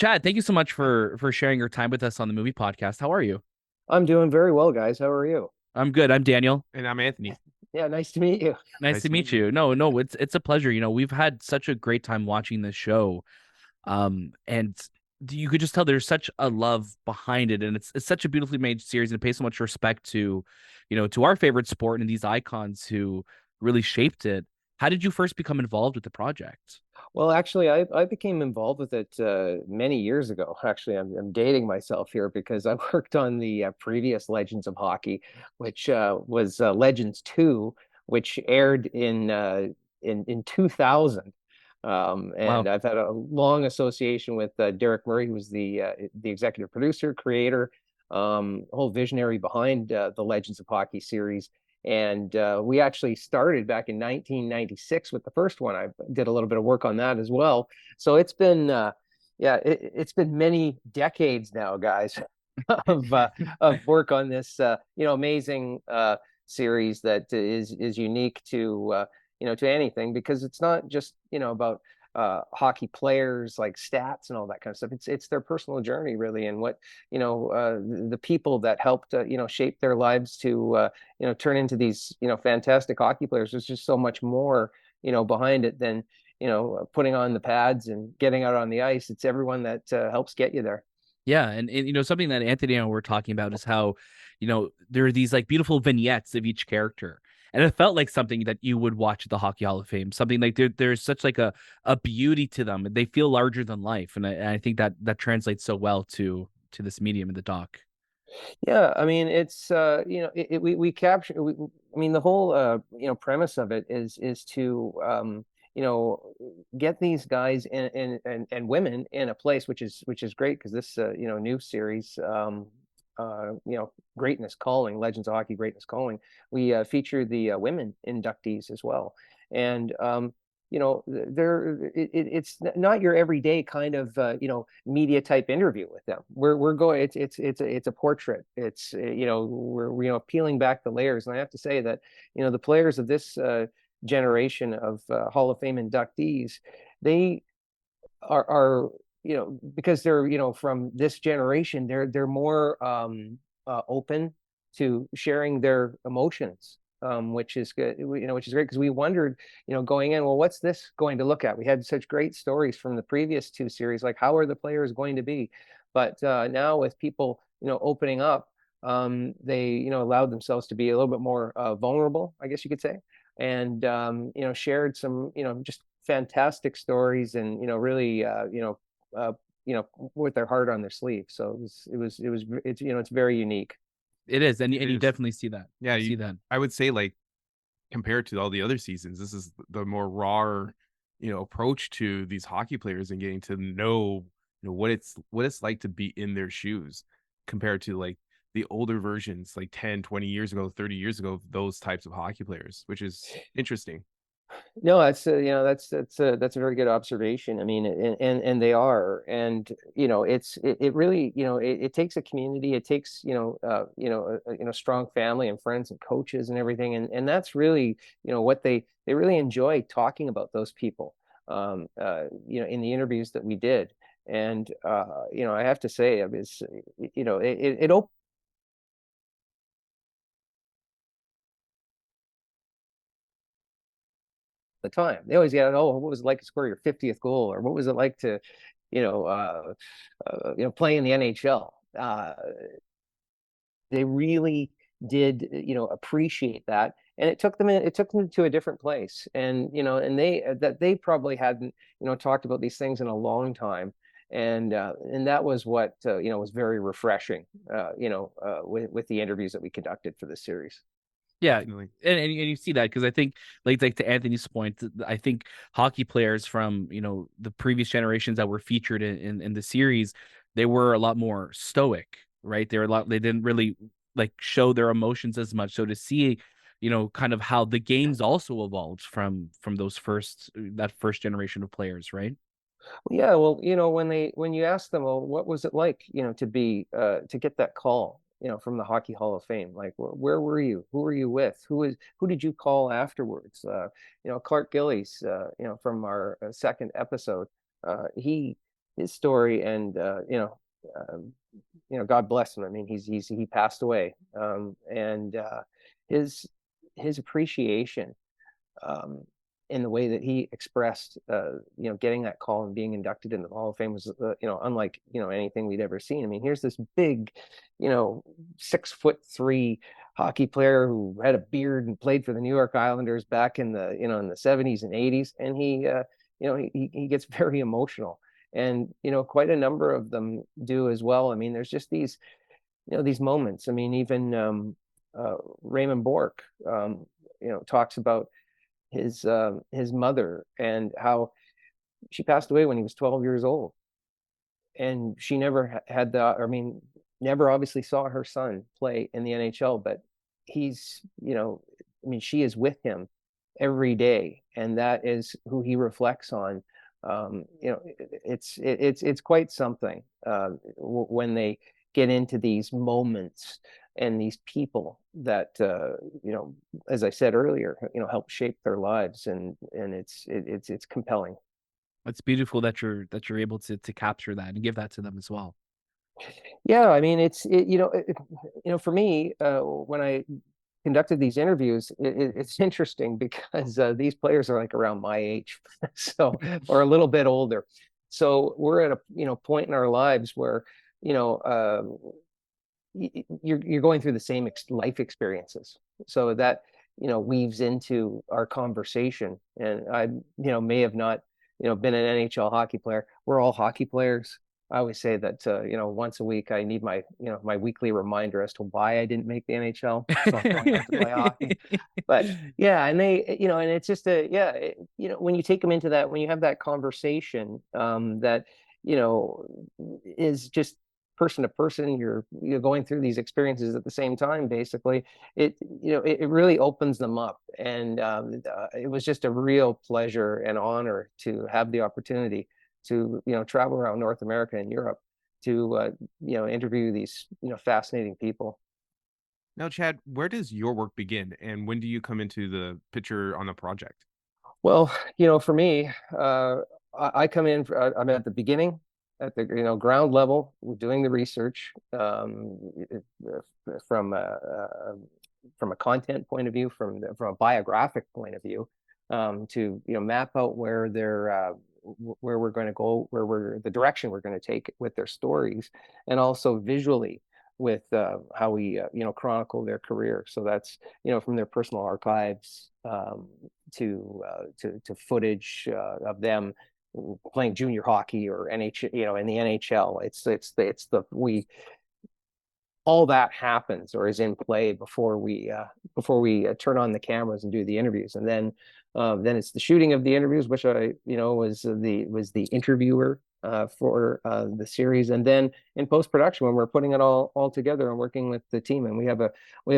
Chad, thank you so much for sharing your time with us on the movie podcast. How are you? I'm doing very well, guys. How are you? I'm good. I'm Daniel. And I'm Anthony. Yeah, nice to meet you. Nice Nice to to meet meet you. you. No, it's a pleasure. We've had such a great time watching this show. And you could just tell there's such a love behind it, and it's such a beautifully made series, and it pays so much respect to, to our favorite sport and these icons who really shaped it. How did you first become involved with the project? Well, actually, I became involved with it many years ago. Actually, I'm dating myself here because I worked on the previous Legends of Hockey, which was Legends 2, which aired in 2000. And Wow. I've had a long association with Derek Murray, who was the executive producer, creator, whole visionary behind the Legends of Hockey series. And we actually started back in 1996 with the first one. I did a little bit of work on that as well. So it's been many decades now, guys, of work on this, amazing series that is unique to anything, because it's not just about hockey players, like stats and all that kind of stuff. It's their personal journey, really, and what the people that helped shape their lives to turn into these fantastic hockey players. There's just so much more behind it than putting on the pads and getting out on the ice. It's everyone that helps get you there. Yeah, and something that Anthony and I were talking about is how, there are these like beautiful vignettes of each character. And it felt like something that you would watch at the Hockey Hall of Fame. Something like there's such like a beauty to them. They feel larger than life. And I think that translates so well to this medium in the doc. Yeah, I mean, it's we capture. I mean, the whole premise of it is to get these guys and women in a place, which is great, because this new series, Greatness Calling, Legends of Hockey Greatness Calling, we feature the women inductees as well. And it's not your everyday kind of media type interview with them. We're going, it's a portrait. It's we're peeling back the layers. And I have to say that the players of this generation of Hall of Fame inductees, they are because they're from this generation, they're more open to sharing their emotions, which is good, which is great, because we wondered, going in, well, what's this going to look at? We had such great stories from the previous two series, like how are the players going to be? But now with people opening up, they allowed themselves to be a little bit more vulnerable, I guess you could say, and shared some just fantastic stories, and really with their heart on their sleeve. So it's very unique. It is, and It you is. definitely see that. Yeah, See that. I would say, like, compared to all the other seasons, this is the more raw, approach to these hockey players and getting to know, what it's like to be in their shoes, compared to like the older versions, like 10, 20 years ago, 30 years ago, of those types of hockey players, which is interesting. No, that's that's a very good observation. I mean, and they are, and it really it takes a community, it takes strong family and friends and coaches and everything, and that's really what they really enjoy talking about those people, in the interviews that we did. And I have to say, it was it opened the time. They always get, oh, what was it like to score your 50th goal, or what was it like to you know uh, play in the NHL. They really did appreciate that, and it took them to a different place. And and they probably hadn't talked about these things in a long time. And that was what was very refreshing, with the interviews that we conducted for this series. Yeah, Definitely. and you see that because I think like to Anthony's point, I think hockey players from the previous generations that were featured in the series, they were a lot more stoic, right? They didn't really like show their emotions as much. So to see, kind of how the games also evolved from those that first generation of players, right? Yeah, well, when you ask them, well, what was it like, to get that call, from the Hockey Hall of Fame? Like, where were you? Who were you with? Who did you call afterwards? Clark Gillies, from our second episode, he his story, and God bless him. I mean, he passed away, and his his appreciation, um, in the way that he expressed, getting that call and being inducted into the Hall of Fame was, unlike, anything we'd ever seen. I mean, here's this big, 6'3" hockey player who had a beard and played for the New York Islanders back in the, in the 70s and 80s. And he gets very emotional. And, quite a number of them do as well. I mean, there's just these moments. I mean, even Raymond Bourque, talks about his mother and how she passed away when he was 12 years old, and she never had the, I mean, never obviously saw her son play in the NHL, but he's, I mean, she is with him every day, and that is who he reflects on. It's quite something when they get into these moments and these people that, as I said earlier, help shape their lives, and it's compelling. It's beautiful that you're able to capture that and give that to them as well. Yeah, I mean, for me, when I conducted these interviews, it's interesting because these players are like around my age, so, or a little bit older. So we're at a, point in our lives where, you know, uh, you're going through the same life experiences. So that, weaves into our conversation. And I, may have not, been an NHL hockey player. We're all hockey players. I always say that, once a week I need my, my weekly reminder as to why I didn't make the NHL. So I'm going out to play hockey. But yeah, and they, and it's just when you take them into that, when you have that conversation, that, is just person to person, you're going through these experiences at the same time, basically. It really opens them up, and it was just a real pleasure and honor to have the opportunity to, travel around North America and Europe to, interview these, fascinating people. Now, Chad, where does your work begin, and when do you come into the picture on the project? Well, for me, I come in, I'm at the beginning, at the, ground level, doing the research, from from a content point of view, from a biographic point of view, to, map out where where we're going to go, where we're the direction we're going to take with their stories, and also visually with how we, chronicle their career. So that's, from their personal archives, to footage of them playing junior hockey or NHL, in the NHL. It's the we all that happens or is in play before we turn on the cameras and do the interviews. And then it's the shooting of the interviews, which I, was the interviewer for the series. And then in post-production, when we're putting it all together and working with the team, and we have a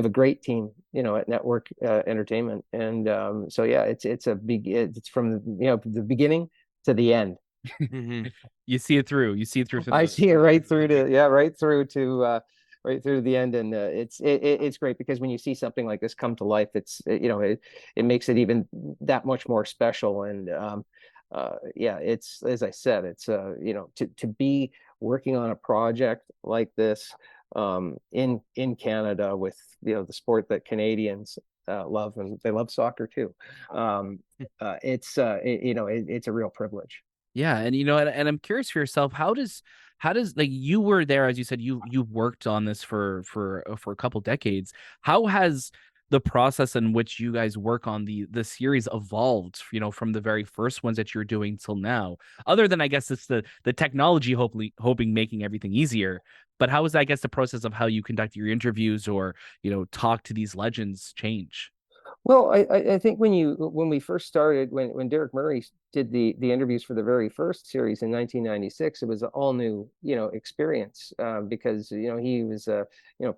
great team, at Network Entertainment. And so yeah, it's from, the beginning to the end. Mhm. You see it through. You see it through to I the see it right through to, yeah, right through to the end. And it's great because when you see something like this come to life, it makes it even that much more special. And yeah, it's, as I said, it's to be working on a project like this, in Canada with, the sport that Canadians love, and they love soccer too. It's a real privilege. Yeah, and and I'm curious for yourself, how does like you were there, as you said, you've worked on this for a couple decades. How has the process in which you guys work on the series evolved, from the very first ones that you're doing till now? Other than, I guess, it's the technology, hoping making everything easier. But how is, I guess, the process of how you conduct your interviews or, talk to these legends change? Well, I think when we first started, when Derek Murray did the interviews for the very first series in 1996, it was an all new, experience, because, he was a,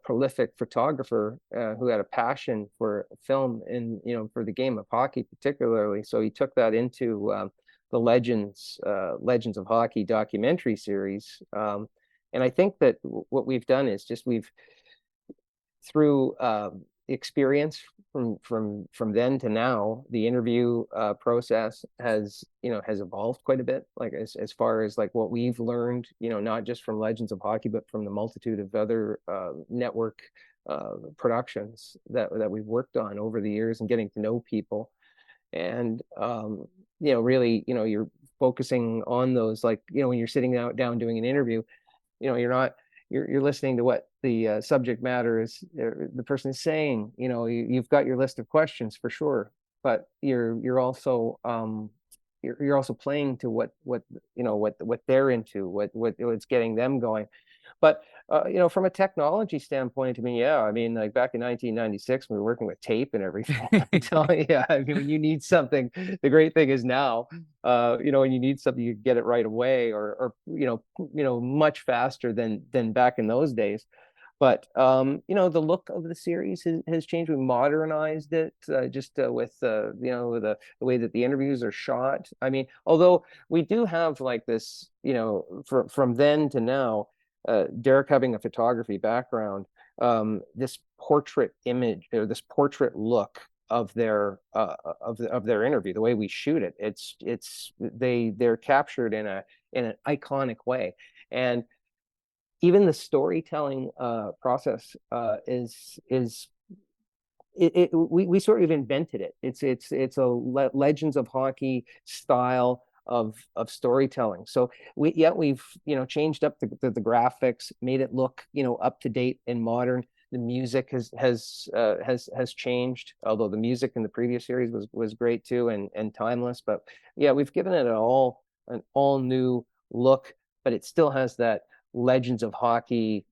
prolific photographer, who had a passion for film and, for the game of hockey particularly. So he took that into the Legends of Hockey documentary series. And I think that what we've done is just we've through experience from then to now, the interview process has evolved quite a bit, like as far as like what we've learned, not just from Legends of Hockey, but from the multitude of other network productions that we've worked on over the years, and getting to know people. And really, you're focusing on those, like, when you're sitting down doing an interview, you're not you're listening to what the subject matter is, the person is saying. You've got your list of questions for sure, but you're also you're also playing to what they're into, what's getting them going. But from a technology standpoint, I mean, yeah, I mean, like back in 1996, we were working with tape and everything. I tell you, yeah, I mean, when you need something, the great thing is now, when you need something, you get it right away, or much faster than back in those days. But the look of the series has changed. We modernized it, just with the way that the interviews are shot. I mean, although we do have like this, from then to now, Derek having a photography background, this portrait image, or this portrait look of their interview, the way we shoot it, they're captured in an iconic way. And even the storytelling process we sort of invented it. It's a Legends of Hockey style of storytelling. So we've changed up the graphics, made it look up to date and modern. The music has changed, although the music in the previous series was great too, and timeless. But yeah, we've given it an all new look, but it still has that Legends of Hockey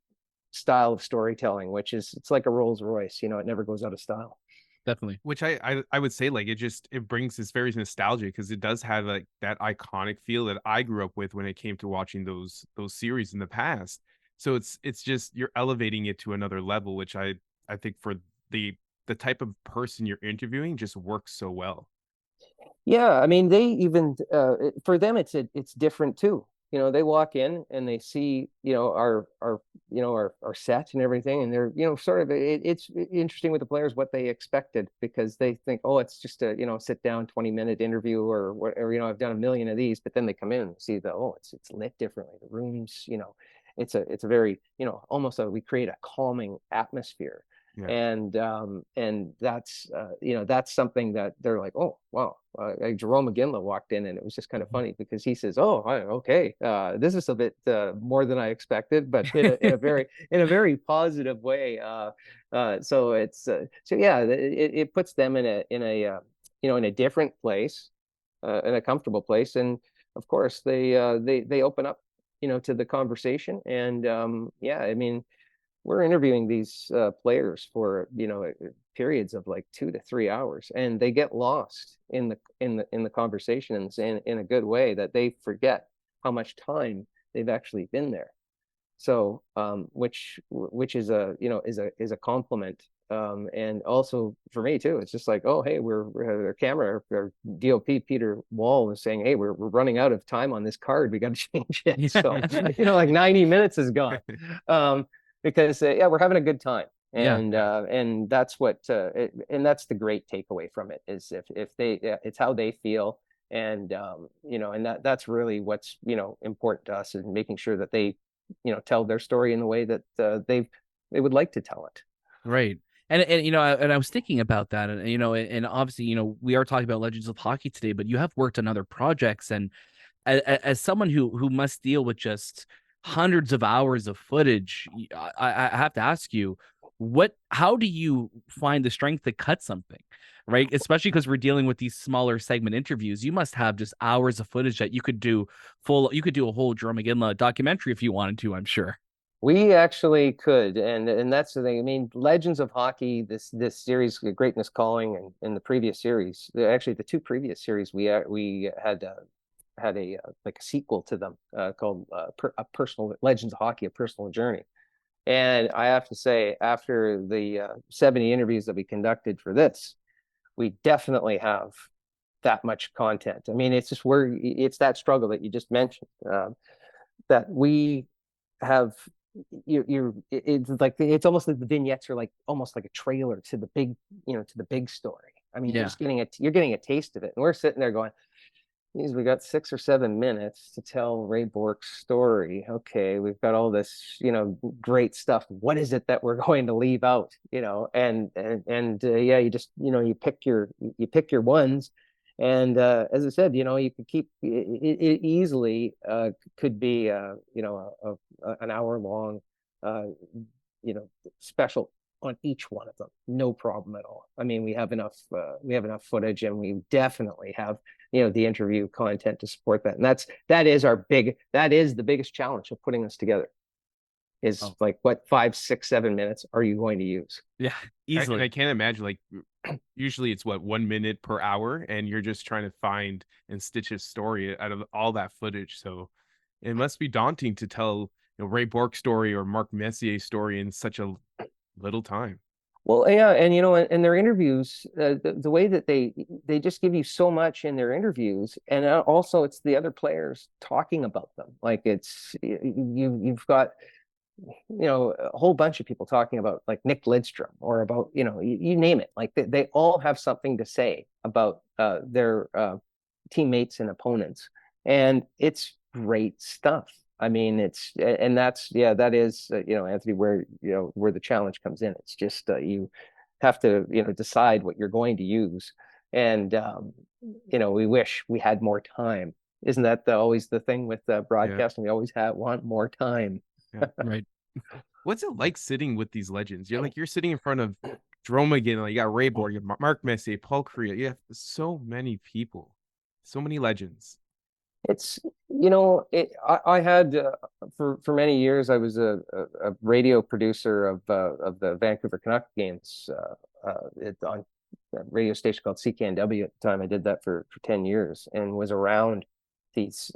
style of storytelling, which it's like a Rolls Royce. It never goes out of style. Definitely. Which I would say, like, it brings this very nostalgia, because it does have like that iconic feel that I grew up with when it came to watching those series in the past. So it's just, you're elevating it to another level, which I think for the type of person you're interviewing just works so well. Yeah, I mean, they even for them it's different too. They walk in and they see our set and everything, and they're sort of, it's interesting with the players what they expected, because they think, oh, it's just a sit down 20-minute interview or whatever. I've done a million of these, but then they come in and see that, oh, it's lit differently. The rooms, it's a very almost we create a calming atmosphere. Yeah. And that's that's something that they're like, oh wow. Jerome McGinley walked in, and it was just kind of funny, because he says, oh, okay, this is a bit more than I expected, but in a very positive way. So it's so yeah, it puts them in a different place, in a comfortable place. And of course they open up to the conversation. And yeah, I mean, we're interviewing these players for periods of like 2 to 3 hours, and they get lost in the conversation, in a good way, that they forget how much time they've actually been there. So which is a compliment. And also for me too, it's just like, oh hey, we're our camera, our DOP Peter Wall was saying, hey, we're running out of time on this card, we got to change it. So like 90 minutes is gone. Because yeah, we're having a good time. And that's what and that's the great takeaway from it, is if they it's how they feel. And and that's really what's important to us, is making sure that they tell their story in the way that they would like to tell it. Right. And I was thinking about that, and and obviously we are talking about Legends of Hockey today, but you have worked on other projects, and as someone who must deal with just hundreds of hours of footage, I have to ask you, how do you find the strength to cut something, right? Especially because we're dealing with these smaller segment interviews. You must have just hours of footage that you could do a whole Jerome McGinley documentary if you wanted to, I'm sure. We actually could, and that's the thing. I mean, Legends of Hockey, this series, Greatness Calling, and the previous series, actually the two previous series, we had a like a sequel to them, called a personal Legends of Hockey, a personal journey. And I have to say, after the 70 interviews that we conducted for this, we definitely have that much content. I mean, it's that struggle that you just mentioned, that we have it's like it's almost like the vignettes are like almost like a trailer to the big, to the big story. I mean, Yeah. you're getting a taste of it, and we're sitting there going, "Geez, we got 6 or 7 minutes to tell Ray Bork's story. Okay, we've got all this, great stuff. What is it that we're going to leave out? Yeah, you just, you pick your ones, and as I said, you could keep it easily could be an hour long uh, special on each one of them. No problem at all. I mean, we have enough footage, and we definitely have the interview content to support that. And that is the biggest challenge of putting this together. Is Oh, like, what, 5, 6, 7 minutes are you going to use? yeah, And I easily. can't imagine, like, usually it's what, 1 minute per hour, and you're just trying to find and stitch a story out of all that footage. So it must be daunting to tell, Ray Bork's story or Mark Messier's story in such a little time. Well, yeah, and in their interviews, the way that they just give you so much in their interviews, and also it's the other players talking about them. Like, you've got a whole bunch of people talking about, like, Nick Lidstrom, or about, you name it. Like, they all have something to say about their teammates and opponents, and it's great stuff. I mean, and that is, Anthony, where the challenge comes in. It's just you have to, decide what you're going to use, and we wish we had more time. Isn't that always the thing with Yeah. broadcasting? We always want more time. Yeah. Right. What's it like sitting with these legends? You're sitting in front of Jerome again. Like, you got Ray Borg, you have Mark Messier, Paul Kariya. You have so many people, so many legends. It's, I had for many years I was a radio producer of the Vancouver Canuck games on a radio station called CKNW at the time. I did that for 10 years and was around these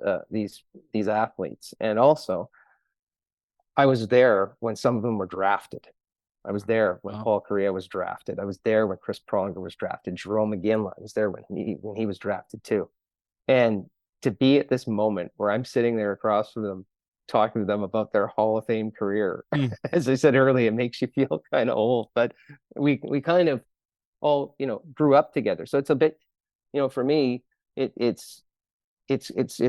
athletes. And also, I was there when some of them were drafted. I was there when Wow. Paul Kariya was drafted. I was there when Chris Pronger was drafted. Jerome McGinley, I was there when he was drafted too. And to be at this moment where I'm sitting there across from them, talking to them about their Hall of Fame career, Mm, as I said earlier, it makes you feel kind of old. But we kind of all, grew up together. So it's a bit, for me, it's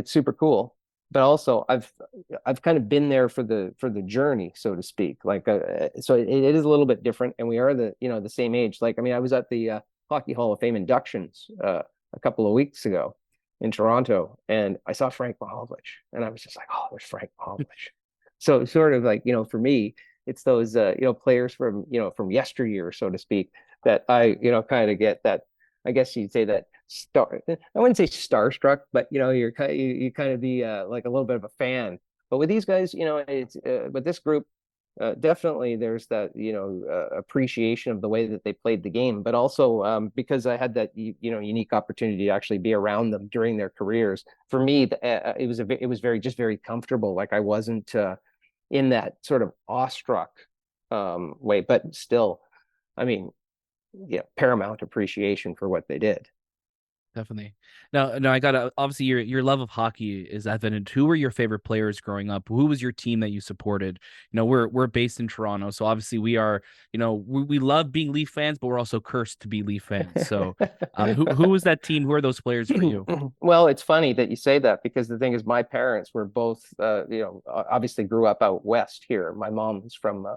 super cool. But also, I've kind of been there for the journey, so to speak. Like, so it is a little bit different, and we are the same age. Like, I mean, I was at the Hockey Hall of Fame inductions a couple of weeks ago in Toronto, and I saw Frank Mahovlich, and I was just like, oh, there's Frank Mahovlich. So sort of like, for me, it's those players from yesteryear, so to speak, that I kind of get that. I guess you'd say that star. I wouldn't say starstruck, but you kind of be like a little bit of a fan. But with these guys, it's with this group, definitely there's that appreciation of the way that they played the game, but also because I had that unique opportunity to actually be around them during their careers. For me, it was very comfortable. Like, I wasn't in that sort of awestruck way, but still, I mean, yeah, paramount appreciation for what they did. definitely. No, I gotta, obviously your love of hockey is evident. Who were your favorite players growing up? Who was your team that you supported? We're based in Toronto, so obviously we are, we love being Leaf fans, but we're also cursed to be Leaf fans. So who was that team? Who are those players for you? Well, it's funny that you say that, because the thing is, my parents were both, obviously grew up out west here. My mom was from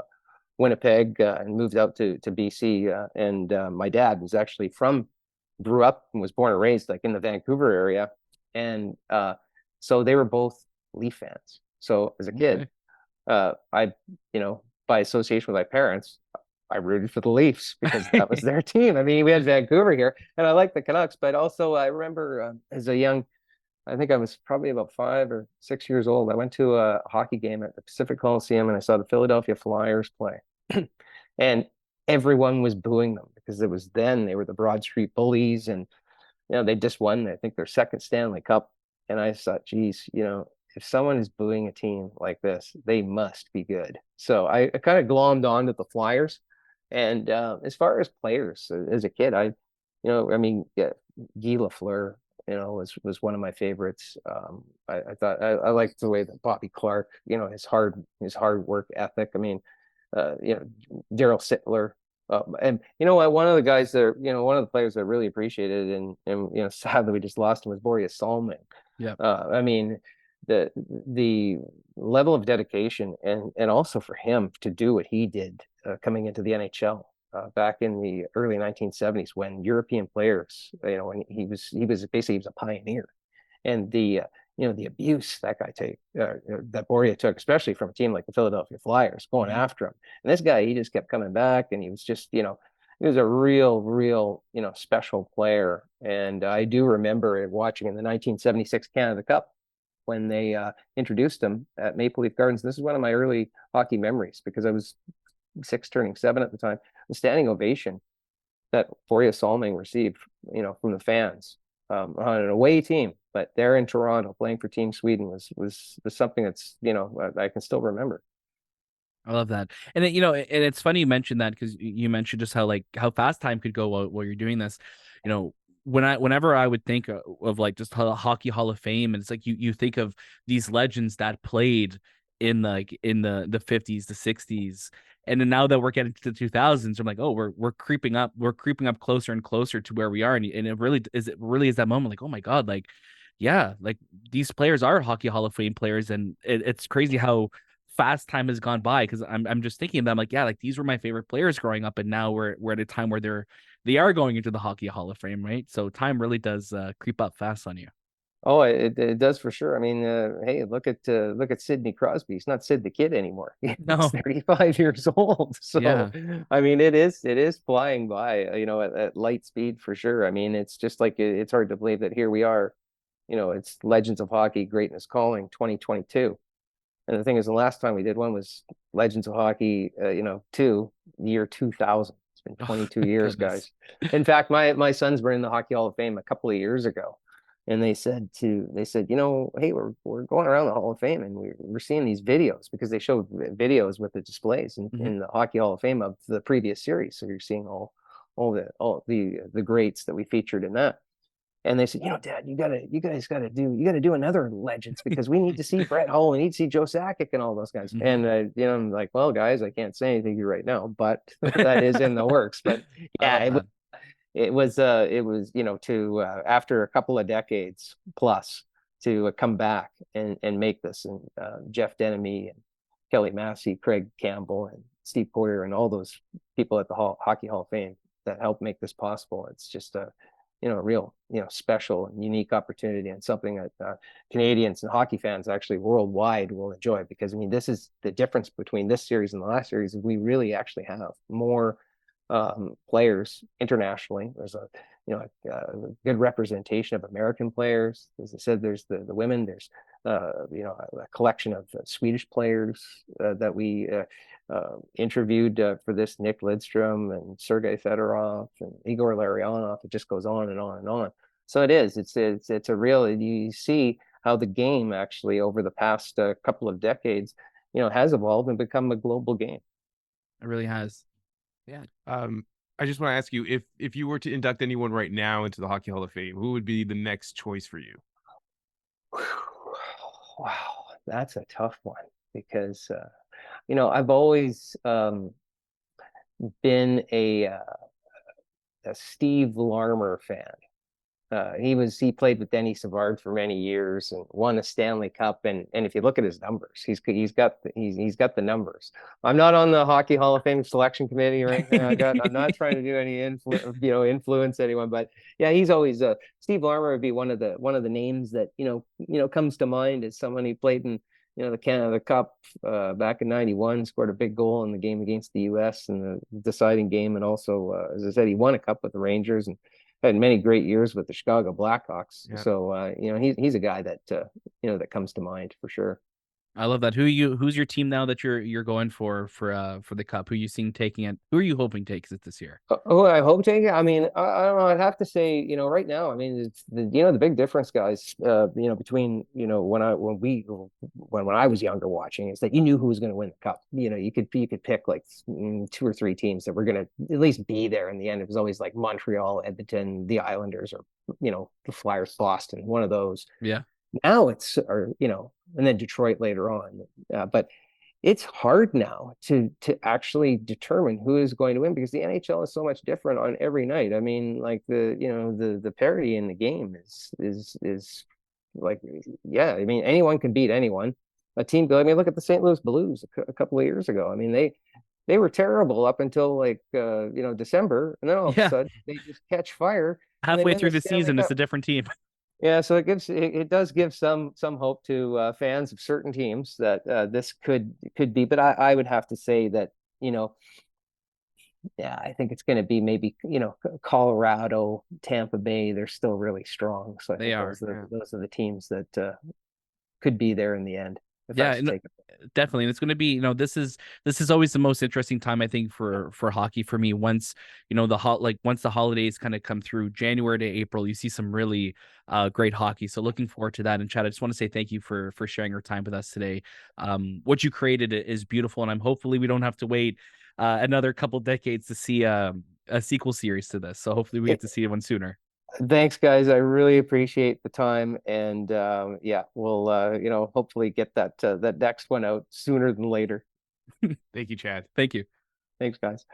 Winnipeg and moved out to BC, and my dad was actually grew up and was born and raised like in the Vancouver area, and so they were both Leaf fans. So as a kid, Okay. I, by association with my parents, I rooted for the Leafs because that was their team. I mean, we had Vancouver here, and I like the Canucks, but also I remember as a young, I think I was probably about 5 or 6 years old. I went to a hockey game at the Pacific Coliseum, and I saw the Philadelphia Flyers play, and everyone was booing them because they were the Broad Street Bullies, and they just won, I think, their second Stanley Cup. And I thought, geez, if someone is booing a team like this, they must be good. So I kind of glommed onto the Flyers. And as far as players, as a kid, I mean, yeah, Guy Lafleur, was one of my favorites. I thought I liked the way that Bobby Clark, his hard work ethic. I mean, Daryl Sittler. And you know what? One of the guys that, one of the players that I really appreciated, and sadly we just lost him, was Borje Salming. Yeah. I mean, the level of dedication, and also for him to do what he did coming into the NHL back in the early 1970s, when European players, when he was basically, he was a pioneer, and the abuse that guy that Borje took, especially from a team like the Philadelphia Flyers, going after him. And this guy, he just kept coming back, and he was just, he was a real, special player. And I do remember watching in the 1976 Canada Cup when they introduced him at Maple Leaf Gardens. This is one of my early hockey memories, because I was 6 turning 7 at the time. The standing ovation that Borje Salming received, from the fans on an away team, but they're in Toronto playing for Team Sweden, was something that's, I can still remember. I love that. And and it's funny you mentioned that, because you mentioned just how fast time could go while you're doing this. Whenever I would think of like just Hockey Hall of Fame, and it's like you think of these legends that played in the 50s, the 60s. And then now that we're getting to the 2000s, I'm like, oh, we're creeping up closer and closer to where we are. And it really is that moment, like, oh my God, like, yeah, like these players are Hockey Hall of Fame players. And it's crazy how fast time has gone by, because I'm just thinking of them, like, yeah, like these were my favorite players growing up, and now we're at a time where they are going into the Hockey Hall of Fame, right? So time really does creep up fast on you. Oh, it does for sure. I mean, hey, look at Sidney Crosby. He's not Sid the Kid anymore. He's No, 35 years old. So, yeah, I mean, it is flying by, at light speed for sure. I mean, it's just like, it's hard to believe that here we are. It's Legends of Hockey Greatness Calling 2022. And the thing is, the last time we did one was Legends of Hockey, 2, year 2000. It's been oh 22 my years, goodness. guys. In fact, my sons were in the Hockey Hall of Fame a couple of years ago, and they said, hey, we're going around the Hall of Fame, and we're seeing these videos, because they showed videos with the displays Mhm. in the Hockey Hall of Fame of the previous series. So you're seeing all the greats that we featured in that. And they said, Dad, you gotta do another Legends, because we need to see Brett Hull, we need to see Joe Sakic and all those guys. Mhm. And I'm like, well, guys, I can't say anything to you right now, but that is in the works. But I yeah, love that. it was to after a couple of decades plus, to come back and make this. And Jeff Denemy and Kelly Massey, Craig Campbell, and Steve Poirier, and all those people at the Hockey Hall of Fame that helped make this possible. It's just a real, special and unique opportunity, and something that Canadians and hockey fans actually worldwide will enjoy. Because I mean, this is the difference between this series and the last series, is we really actually have more players internationally. There's a good representation of American players. As I said, there's the women. There's a collection of Swedish players that we interviewed for this: Nick Lidstrom and Sergei Fedorov and Igor Larionov. It just goes on and on and on. So it's a real. You see how the game actually, over the past couple of decades, has evolved and become a global game. It really has. Yeah. I just want to ask you, if you were to induct anyone right now into the Hockey Hall of Fame, who would be the next choice for you? Wow, that's a tough one, because I've always been a Steve Larmer fan. He played with Denny Savard for many years and won a Stanley Cup. And if you look at his numbers, he's got the numbers. I'm not on the Hockey Hall of Fame selection committee or anything like that. I'm not trying to do any influence anyone, but yeah, he's always Steve Larmer would be one of the names that comes to mind as someone who played in the Canada Cup back in '91, scored a big goal in the game against the U.S. in the deciding game, and also, as I said, he won a cup with the Rangers and had many great years with the Chicago Blackhawks. Yeah. So he's a guy that that comes to mind for sure. I love that. Who's your team now that you're going for the cup? Who you seeing taking it? Who are you hoping takes it this year? Oh, I hope to. I mean, I don't know. I'd have to say, right now, I mean, it's the big difference, guys. Between when I was younger watching, is that you knew who was going to win the cup. You could pick like two or three teams that were going to at least be there in the end. It was always like Montreal, Edmonton, the Islanders, or the Flyers, Boston, one of those. Yeah. Now and then Detroit later on. But it's hard now to actually determine who is going to win because the NHL is so much different on every night. I mean, like the parity in the game is like, yeah, I mean anyone can beat anyone. A team go. I mean, look at the St. Louis Blues a couple of years ago. I mean, they were terrible up until like December, and then all of a Yeah. sudden they just catch fire and they Halfway win through the the Stanley season, it's Cup. a different team. Yeah, so it does give some hope to fans of certain teams that this could be, but I would have to say that yeah, I think it's going to be maybe Colorado, Tampa Bay. They're still really strong, so I They think are. those are the teams that could be there in the end if I Yeah, was to take it. definitely. And it's going to be, this is always the most interesting time I think for hockey for me. Once once the holidays kind of come through January to April, you see some really great hockey. So looking forward to that. And Chad, I just want to say thank you for sharing your time with us today. What you created is beautiful, and I'm hopefully we don't have to wait another couple decades to see a sequel series to this. So hopefully we get to see one sooner. Thanks, guys. I really appreciate the time, and yeah, we'll hopefully get that next one out sooner than later. Thank you, Chad. Thank you. Thanks, guys.